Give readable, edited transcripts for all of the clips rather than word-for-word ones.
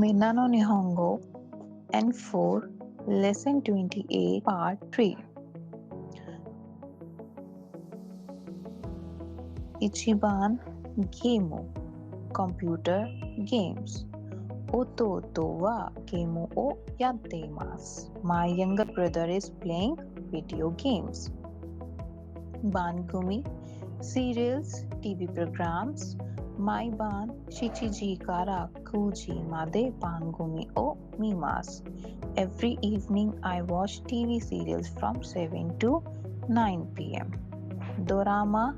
Minna no Nihongo N4 Lesson 28 Part 3 Ichiban Gemu Computer Games Ototo wa gemu o yatteimasu. My younger brother is playing video games. Bangumi Serials TV programs Maiban Shichiji kara kuji made bangumi o mimasu. Every evening I watch TV serials from 7 to 9 p.m. Dorama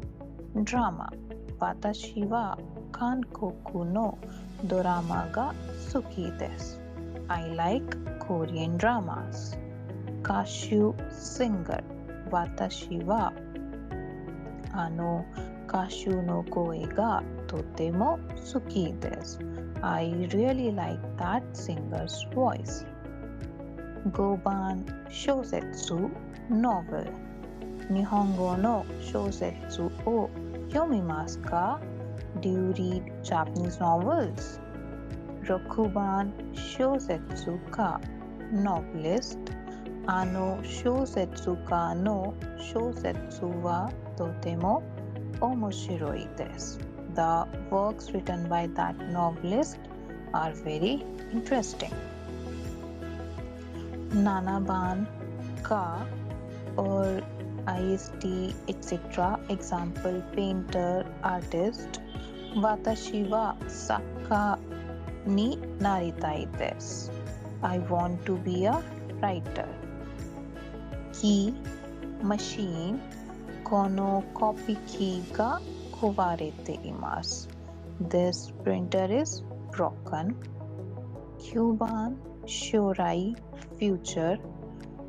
Drama Watashi wa Kankoku no dorama ga suki desu. I like Korean dramas. Kashu Singer Watashi wa ano kashu no koe ga totemo suki desu. I really like that singer's voice. Goban Shousetsu novel. Nihongo no shousetsu o yomimasu ka? Do you read Japanese novels? Rokuban Shousetsu ka novelist. Ano shousetsu ka no shousetsu wa totemo omoshiroi desu. The works written by that novelist are very interesting. Nanaban ka or IST etc. Example painter, artist. Watashi wa sakka ni naritai desu. I want to be a writer. Key machine kono copy key ga kowarete imasu. This printer is broken. Kyuban shorai future.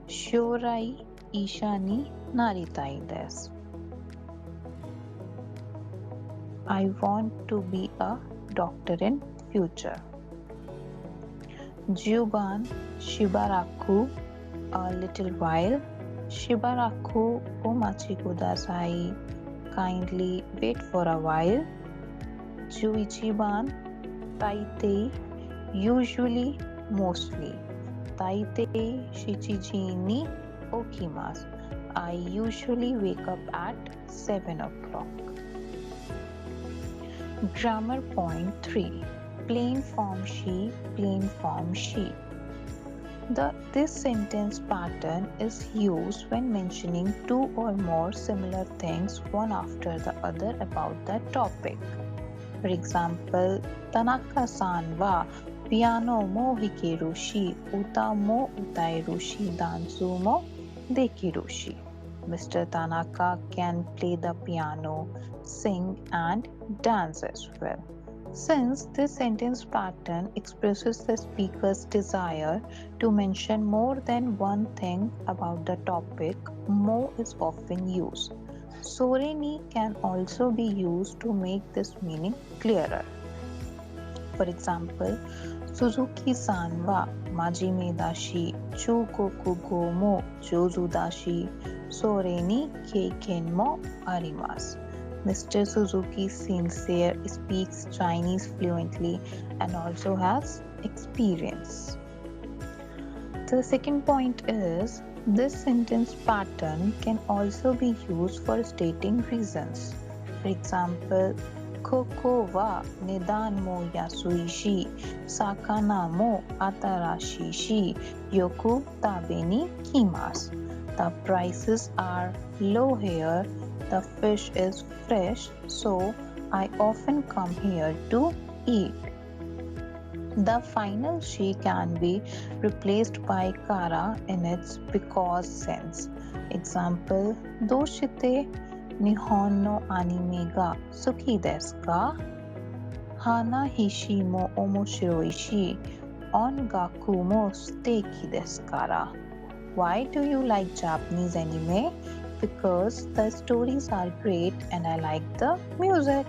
Shorai isha ni naritai desu. I want to be a doctor in future. Juban shibaraku a little while. Shibaraku omachi kudasai. Kindly wait for a while. Juichiban taitei usually mostly. Taitei shichiji ni okimasu. I usually wake up at 7 o'clock. Grammar point 3. Plain form she, plain form she. This sentence pattern is used when mentioning two or more similar things one after the other about the topic. For example, Tanaka-san wa piano mo hikeru shi, uta mo utaeru shi, dansu mo dekiru shi. Mr. Tanaka can play the piano, sing and dance as well. Since this sentence pattern expresses the speaker's desire to mention more than one thing about the topic, mo is often used. Sore ni can also be used to make this meaning clearer. For example, Suzuki-san wa majime dashi, chūkoku go mo jouzu dashi, sore ni keiken mo arimasu. Mr. Suzuki sincere speaks Chinese fluently and also has experience. The second point is this sentence pattern can also be used for stating reasons. For example, Koko wa nedan mo yasui shi, sakana mo atarashi shi, yoku tabe ni kimasu. The prices are low here. The fish is fresh, so I often come here to eat. The final she can be replaced by kara in its because sense. Example, Doshite nihon no anime ga suki desu ka? Hana hishi mo omoshiroi shi, ongaku mo suteki desu kara. Why do you like Japanese anime? Because the stories are great and I like the music.